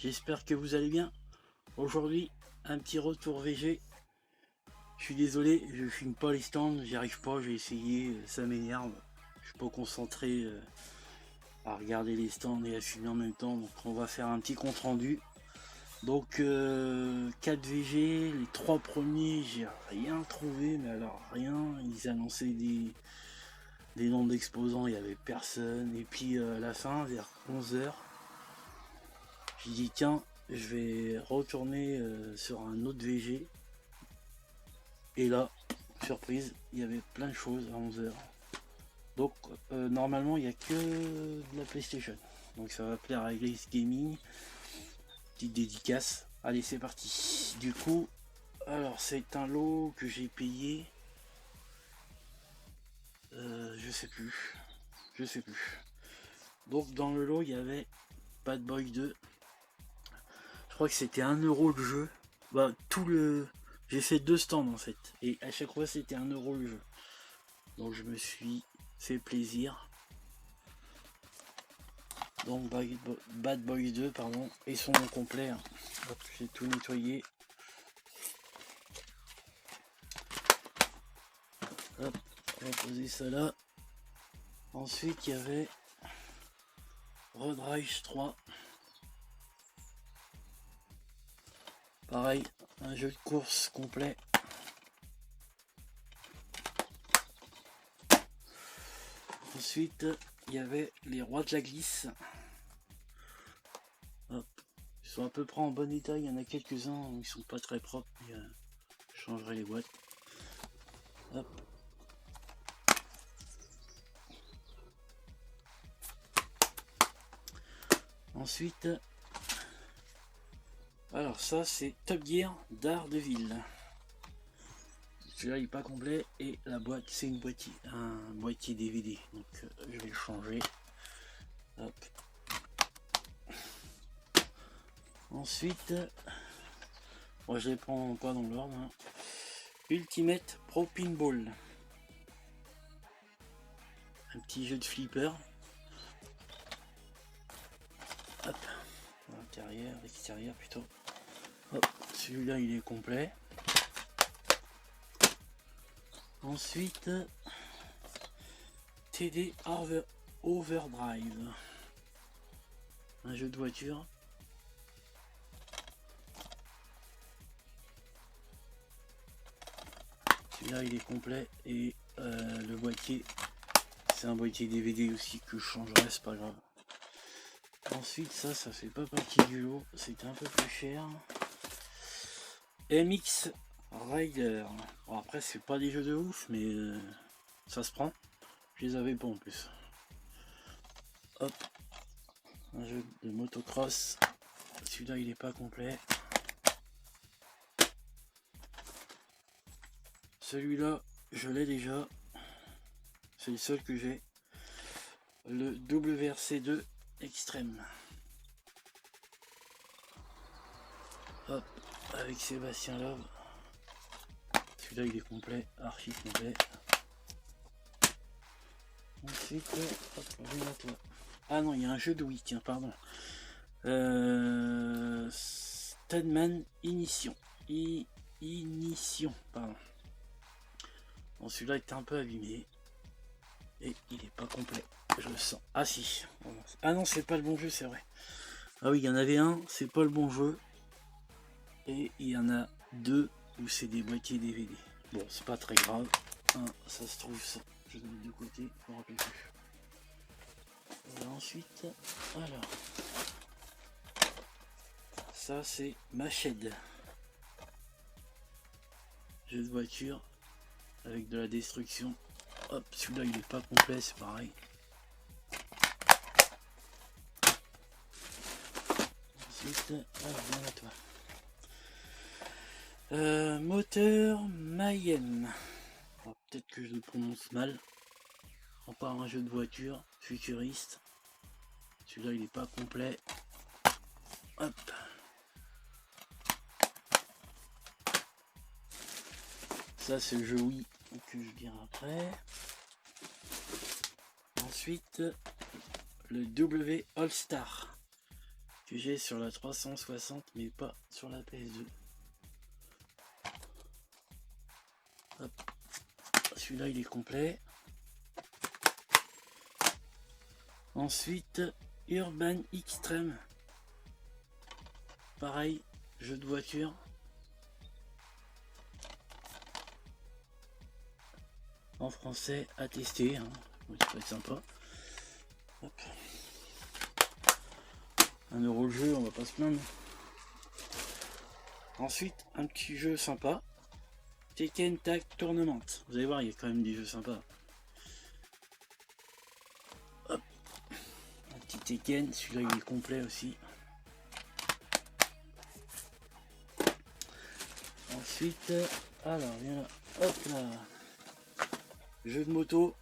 j'espère que vous allez bien. Aujourd'hui, un petit retour VG. Je suis désolé, je filme pas les stands, j'y arrive pas, j'ai essayé, ça m'énerve. Je suis pas concentré à regarder les stands et à filmer en même temps, donc on va faire un petit compte rendu. Donc 4 VG, les 3 premiers, j'ai rien trouvé, mais alors rien. Ils annonçaient des noms d'exposants, il y avait personne. Et puis à la fin, vers 11h, j'ai dit tiens, je vais retourner sur un autre VG. Et là, surprise, il y avait plein de choses à 11h. Donc normalement il n'y a que de la PlayStation. Donc ça va plaire à Grace Gaming. Petite dédicace. Allez, c'est parti. Du coup, alors c'est un lot que j'ai payé. Je sais plus. Donc dans le lot il y avait Bad Boy 2. Je crois que c'était 1€ le jeu. Bah tout le. J'ai fait 2 stands en fait. Et à chaque fois c'était 1€ le jeu. Donc je me suis fait plaisir. Donc Bad Boy 2 pardon. Et son nom complet. Hein. Hop, j'ai tout nettoyé. Hop, on va poser ça là. Ensuite il y avait Road Rage 3. Pareil, un jeu de course complet. Ensuite, il y avait les rois de la glisse. Hop. Ils sont à peu près en bon état. Il y en a quelques-uns où ils sont pas très propres. Je changerai les boîtes. Hop. Ensuite, alors ça c'est Top Gear Daredevil. Celui-là il est pas complet et la boîte c'est un boîtier DVD. Donc je vais le changer. Hop. Ensuite, moi je les prends pas dans l'ordre. Hein. Ultimate Pro Pinball. Un petit jeu de flipper. Hop. L'extérieur plutôt. Hop. Celui-là il est complet. Ensuite, TD Overdrive. Un jeu de voiture. Celui-là il est complet et le boîtier c'est un boîtier DVD aussi que je changerai, c'est pas grave. Ensuite ça fait pas partie du lot, c'était un peu plus cher. MX Rider. Bon, après c'est pas des jeux de ouf mais ça se prend. Je les avais pas en plus. Hop. Un jeu de motocross. Celui-là il est pas complet. Celui-là, je l'ai déjà. C'est le seul que j'ai. Le WRC2 Extreme. Hop, avec Sébastien Love. Celui-là, il est complet, archi complet. Ensuite, hop, toi. Ah non, il y a un jeu de Wii, tiens, pardon. Stuntman Ignition. Ignition, pardon. Bon, celui-là est un peu abîmé. Et il est pas complet. Je le sens. Ah si. Ah non, c'est pas le bon jeu, c'est vrai. Ah oui, il y en avait un, c'est pas le bon jeu. Et il y en a 2 où c'est des boîtiers DVD. Bon, c'est pas très grave. Ça se trouve, ça. Je le mets de côté, je me rappelle plus. Et ensuite, alors. Ça, c'est Mached. Jeu de voiture avec de la destruction. Hop, celui-là il est pas complet, c'est pareil. Ensuite, bien à toi. Moteur Mayhem. Peut-être que je le prononce mal. Encore un jeu de voiture futuriste. Celui-là il est pas complet. Hop. Ça c'est le jeu Wii que je dirai après. Ensuite le W All Star. que j'ai sur la 360 mais pas sur la PS2. Hop. Celui-là il est complet. Ensuite Urban Extreme. Pareil, jeu de voiture. En français à tester, hein. Ça peut être sympa. Hop. 1 euro le jeu, on va pas se plaindre. Ensuite, un petit jeu sympa. Tekken Tag Tournament. Vous allez voir, il y a quand même des jeux sympas. Hop. Un petit Tekken, celui-là il est complet aussi. Ensuite, alors, viens là. Hop là. Jeu de moto.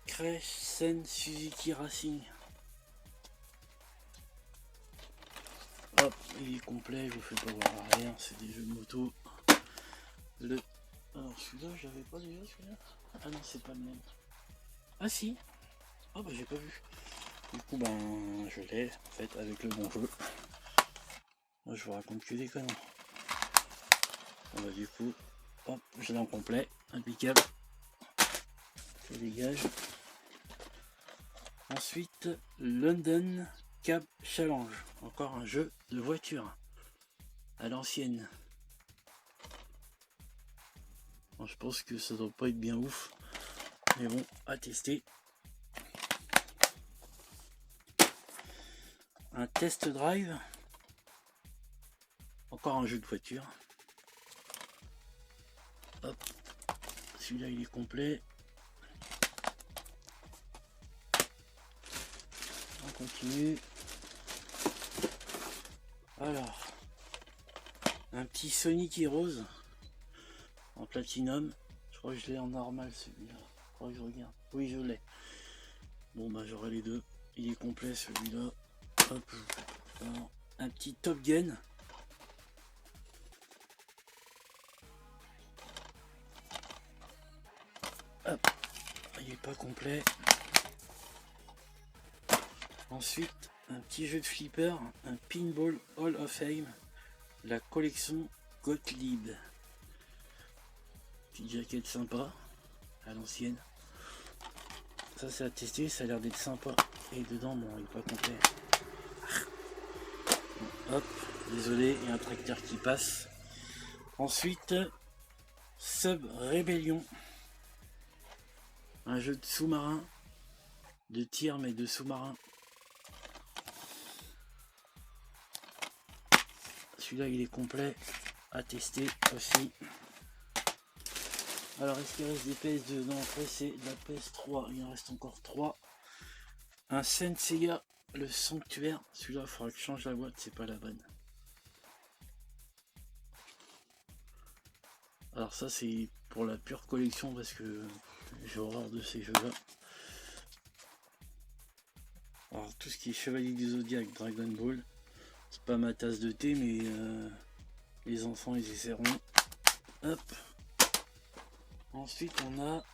Crescent Suzuki Racing. Hop, il est complet, je vous fais pas voir l'arrière, c'est des jeux de moto. Alors celui-là, j'avais pas déjà celui-là. Ah non, c'est pas le même. Ah si. Ah bah j'ai pas vu. Du coup ben je l'ai en fait avec le bon jeu. Moi je vous raconte que des conneries. Bon, bah, du coup, hop, je l'ai en complet, impeccable. Je dégage. Ensuite, London Cab Challenge, encore un jeu de voiture à l'ancienne. Bon, je pense que ça doit pas être bien ouf, mais bon, à tester. Un test drive, encore un jeu de voiture. Hop, celui-là il est complet. On continue. Alors, un petit Sonic Heroes en platinum. Je crois que je l'ai en normal celui-là. Je crois que je regarde. Oui, je l'ai. Bon bah j'aurai les deux. Il est complet celui-là. Hop. Alors, un petit Top Gun. Hop. Il est pas complet. Ensuite, un petit jeu de flipper, un Pinball Hall of Fame, la collection Gottlieb. Petite jaquette sympa, à l'ancienne. Ça c'est à tester, ça a l'air d'être sympa. Et dedans, bon, il est pas complet. Hop, désolé, il y a un tracteur qui passe. Ensuite, Sub Rebellion. Un jeu de sous-marin, de tir mais de sous-marin. Celui-là il est complet, à tester aussi. Alors est-ce qu'il reste des PS2? Non, après c'est la PS3, il en reste encore 3. Un Senseiya, le sanctuaire, celui-là il faudra que je change la boîte, c'est pas la bonne. Alors ça c'est pour la pure collection parce que j'ai horreur de ces jeux là. Alors tout ce qui est Chevalier du Zodiac, Dragon Ball, c'est pas ma tasse de thé mais les enfants ils essaieront. Hop. Ensuite on a,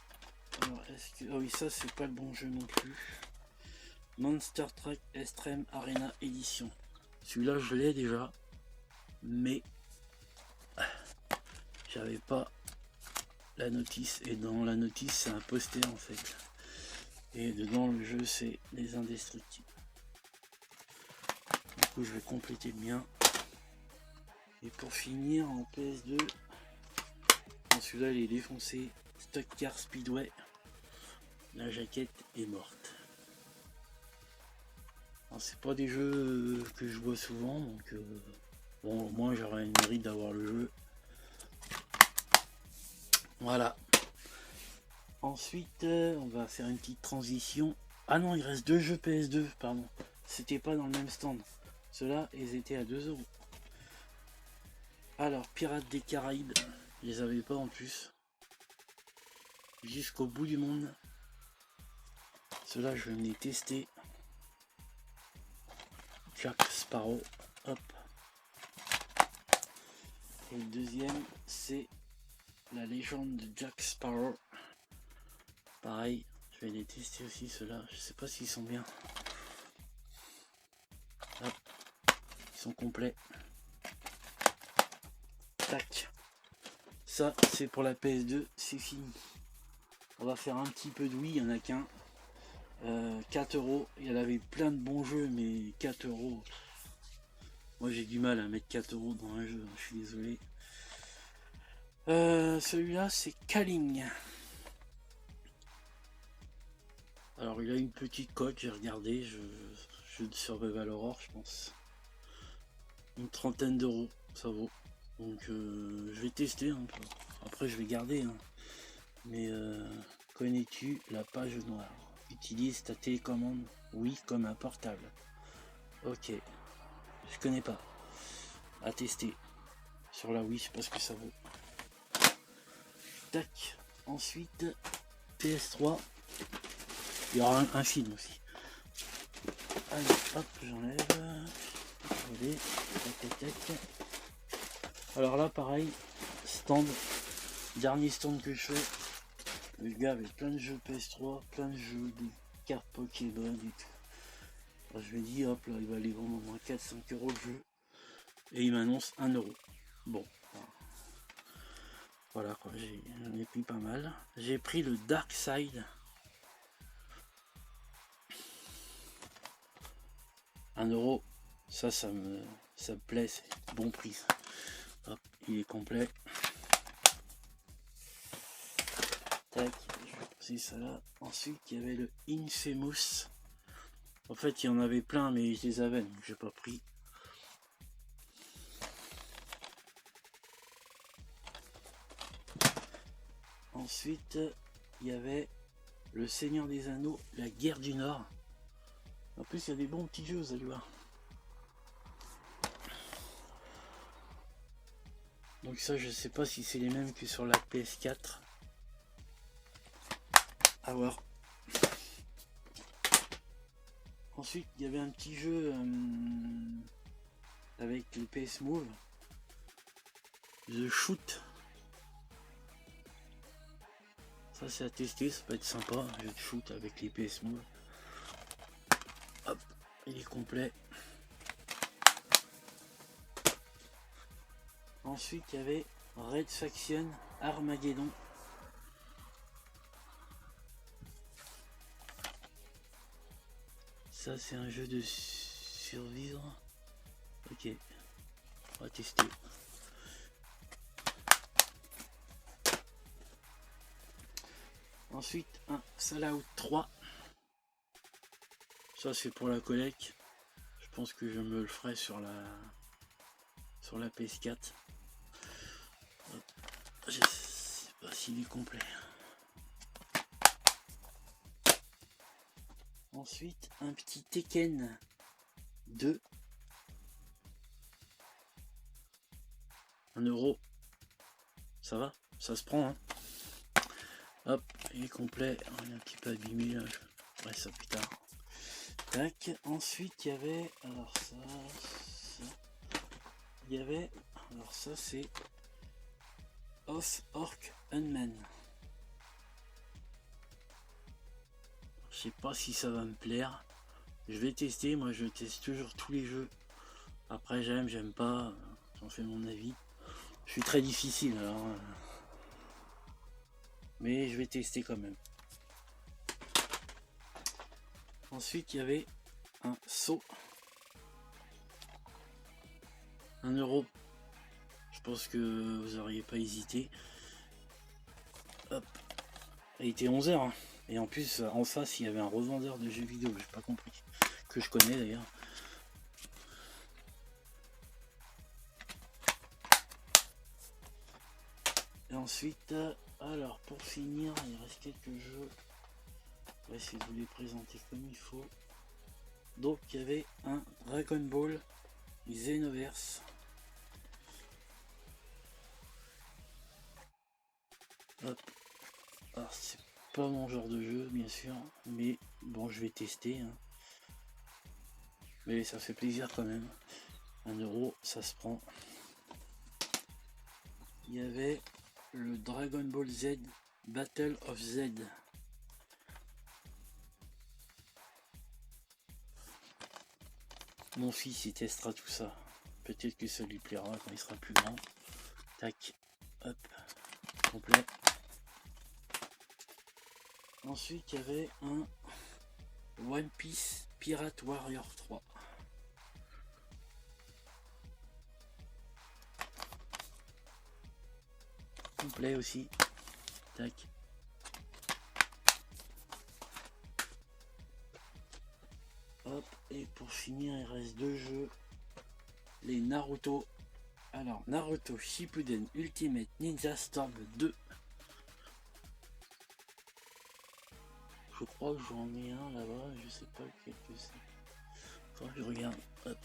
alors est-ce que, ah oui ça c'est pas le bon jeu non plus. Monster Truck Extreme Arena Edition. Celui-là je l'ai déjà, mais j'avais pas la notice, et dans la notice c'est un poster en fait, et dedans le jeu c'est les indestructibles. Du coup je vais compléter le mien, et pour finir en PS2, bon, celui-là il est défoncé, Stock Car Speedway, la jaquette est morte. C'est pas des jeux que je vois souvent, donc bon au moins j'aurais le mérite d'avoir le jeu. Voilà. Ensuite on va faire une petite transition. Ah non, il reste 2 jeux PS2, pardon. C'était pas dans le même stand. Ceux-là, ils étaient à 2 €. Alors, Pirates des Caraïbes, je les avais pas en plus. Jusqu'au bout du monde. Ceux-là, je vais me les tester. Jack Sparrow, hop. Et le deuxième, c'est la légende de Jack Sparrow. Pareil, je vais les tester aussi ceux-là. Je sais pas s'ils sont bien. qui sont complets. Tac. Ça, c'est pour la PS2, c'est fini. On va faire un petit peu de Wii, il n'y en a qu'un. 4 euros. Il y en avait plein de bons jeux, mais 4 euros. Moi, j'ai du mal à mettre 4 euros dans un jeu, je suis désolé. Celui-là, c'est Kaling. Alors, il a une petite cote, j'ai regardé. Jeu de Survival Horror, je pense. Une trentaine d'euros, ça vaut. Donc, je vais tester un peu. Après, je vais garder. Hein. Mais, connais-tu la page noire? Utilise ta télécommande, oui, comme un portable. Ok, je connais pas. À tester. Sur la Wii, je sais pas ce que ça vaut. Tac. Ensuite, PS3. Il y aura un film aussi. Allez, hop, j'enlève. Allez, tac, tac, tac. Alors là, pareil, stand. Dernier stand que je fais. Le gars avec plein de jeux PS3, plein de jeux, des cartes Pokémon et tout. Alors, je lui ai dit, hop, là, il va aller vendre au moins 4-5 euros le jeu. Et il m'annonce 1 euro. Bon. Voilà quoi, j'en ai pris pas mal. J'ai pris le Dark Side. 1 euro. Ça me plaît, c'est bon prix. Hop, il est complet. Tac, je vais poser ça là. Ensuite, il y avait le Infamous. En fait, il y en avait plein, mais je les avais, donc j'ai pas pris. Ensuite, il y avait le Seigneur des Anneaux, la Guerre du Nord. En plus, il y a des bons petits jeux, vous allez voir. Donc ça, je sais pas si c'est les mêmes que sur la PS4. À voir. Ensuite, il y avait un petit jeu avec le PS Move. The Shoot. Ça, c'est à tester, ça peut être sympa. Un jeu de shoot avec les PS Move. Hop, il est complet. Ensuite, il y avait Red Faction Armageddon. Ça, c'est un jeu de survivre. Ok, on va tester. Ensuite, un Fallout 3. Ça, c'est pour la collecte. Je pense que je me le ferai sur la PS4. Je sais pas s'il est complet. Ensuite, un petit Tekken 2. 1 euro. Ça va? Ça se prend, hein? Hop, il est complet. Il est un petit peu abîmé là. Je ferai ça plus tard. Tac. Ensuite, il y avait. Alors ça. Il y avait. Alors ça, c'est. Off Orc Unman. Je sais pas si ça va me plaire. Je vais tester. Moi, je teste toujours tous les jeux. Après, j'aime pas. J'en fais mon avis. Je suis très difficile alors. Mais je vais tester quand même. Ensuite, il y avait un seau. 1 euro. Je pense que vous n'auriez pas hésité. Hop. Il était 11h. Hein. Et en plus, en face, il y avait un revendeur de jeux vidéo. J'ai pas compris. Que je connais d'ailleurs. Et ensuite, alors pour finir, il reste quelques jeux. On va essayer de vous les présenter comme il faut. Donc il y avait un Dragon Ball Xenoverse. Hop. Alors c'est pas mon genre de jeu bien sûr, mais bon je vais tester. Hein. Mais ça fait plaisir quand même. 1 euro, ça se prend. Il y avait le Dragon Ball Z Battle of Z. Mon fils il testera tout ça. peut-être que ça lui plaira quand il sera plus grand. Tac, hop, complet. Ensuite, il y avait un One Piece Pirate Warrior 3. Complet aussi. Tac. Hop, et pour finir, il reste 2 jeux. Les Naruto. Alors, Naruto Shippuden Ultimate Ninja Storm 2. Je crois que j'en ai un là-bas, je sais pas lequel que c'est. Quand je regarde, hop.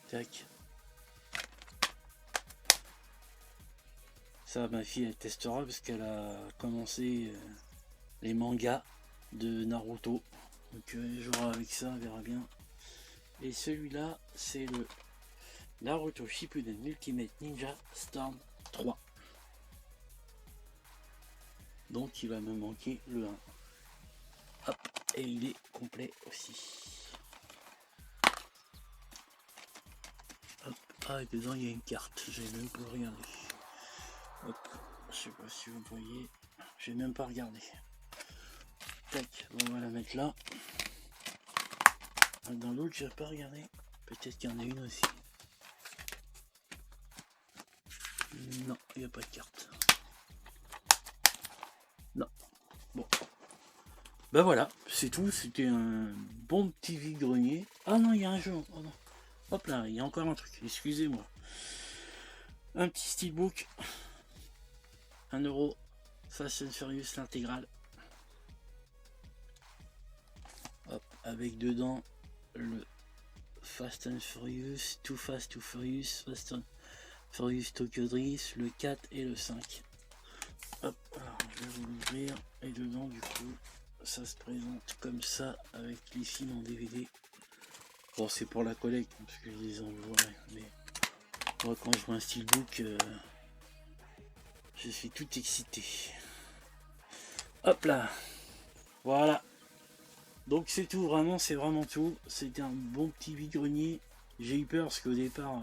Tac. Ça, ma fille, elle testera parce qu'elle a commencé les mangas de Naruto. Donc elle jouera avec ça, on verra bien. Et celui-là, c'est le Naruto Shippuden Ultimate Ninja Storm 3. Donc il va me manquer le 1. Hop, et il est complet aussi. Hop, ah, et dedans il y a une carte, j'ai même pas regardé. Hop, je sais pas si vous voyez, j'ai même pas regardé. Tac, on va la mettre là. Dans l'autre, j'ai pas regardé. Peut-être qu'il y en a une aussi. Non, il n'y a pas de carte. Non. Bon. Ben voilà, c'est tout. C'était un bon petit vide-grenier. Ah non, il y a un jeu. Oh non. Hop là, il y a encore un truc. Excusez-moi. Un petit steelbook. 1€. Fast and Furious l'intégrale. Hop, avec dedans le Fast and Furious, Too Fast, Too Furious, Fast and Furious Tokyo Drift, le 4 et le 5. Hop, alors je vais vous l'ouvrir et dedans du coup ça se présente comme ça avec les films en DVD. Bon, c'est pour la collecte parce que je les envoie, mais moi quand je vois un steelbook je suis tout excité. Hop là, voilà. Donc c'est tout, vraiment, c'est vraiment tout. C'était un bon petit vide-grenier. J'ai eu peur parce qu'au départ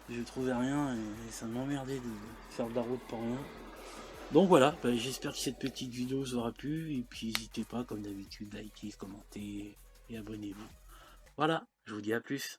je trouvais rien et ça m'emmerdait de faire de la route pour rien. Donc voilà, j'espère que cette petite vidéo vous aura plu. Et puis n'hésitez pas, comme d'habitude, likez, commentez et abonnez-vous. Voilà, je vous dis à plus.